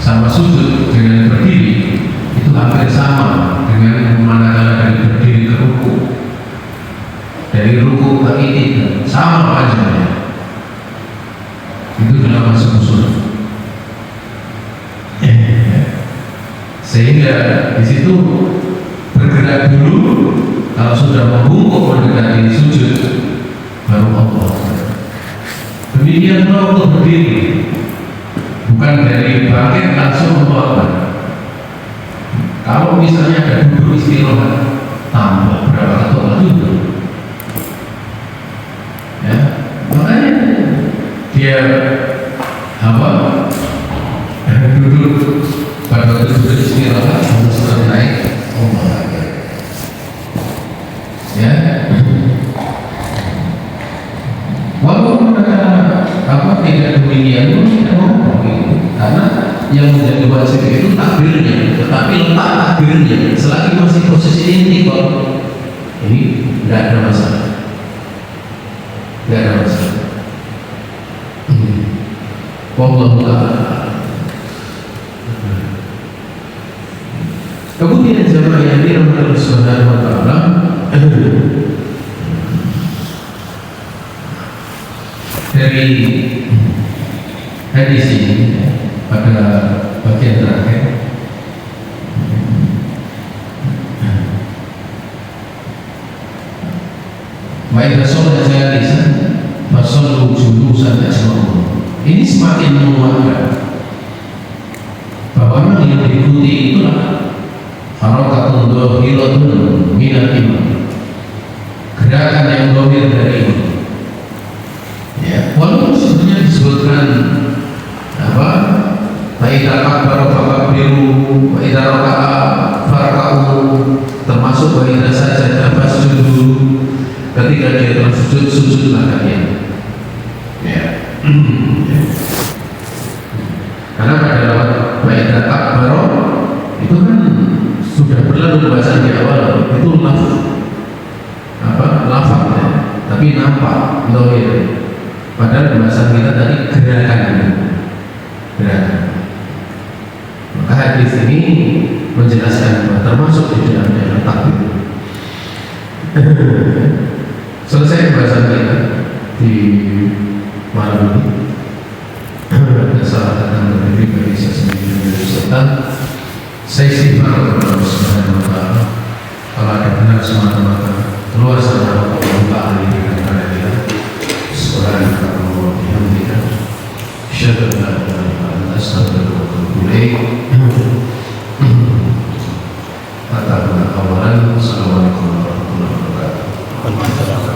sama sujud dengan berdiri itu hampir sama dengan manakala dari berdiri ke ruku, dari ruku ke itikaf sama panjangnya. Itu dalam masuk usul. Sehingga di situ bergerak dulu, kalau sudah membungkuk mendekati sujud baru Allah. Demikian pula untuk berdiri, bukan dari bangkit langsung Allah. Kalau misalnya ada duduk istirahat, tambah berapa kali duduk. Ya, makanya dia duduk pada waktu duduk istirahat harus naik olahraga. Ya, walaupun tidak demikian pun tidak ngomong gitu, karena yang menjadi wajib itu takbirnya, tetapi letak takbirnya selagi masih posisi intikal ini tidak ada masalah, tidak ada masalah. Wallahu ta'ala. Kemudian jemaah yang dirahmati Allah Subhanahu wa taala, dari hadis ini pada bagian terakhir wa idza shalla jalisan fa shallu julusan ajma'un. Ini semakin menguatkan bahwa yang diikuti itulah harakatun dhahiratun minal iman, gerakan yang dhahir dari iman. Ya, walaupun sebenarnya disebutkan wa idza kabbara fakabbiru wa idza raka'a farka'u, termasuk wa idza sajada fasjudu, ketika dia tersujud sujudlah kalian. Ya. Karena pada lewat wa idza kabbara itu kan sudah berlalu pembahasan di awal, itu lafaznya, tapi nampak dhahir. Padahal pembahasan kita tadi gerakan. Maka hadis ini menjelaskan bahwa termasuk di dalamnya takbir. Selesai pembahasan kita di malam ini. Ada salah tentang berdiri bagi sesuatu serta saya istighfar kepada Allah Subhanahu wa taala. Kalau ada benar semata-mata keluar sama Allah Ta'ala ini kepada dia. Subhanallah wa bihamdihi asyhadu an la ilaha illa anta astaghfiruka wa atubu ilaik. Assalamualaikum warahmatullahi wabarakatuh.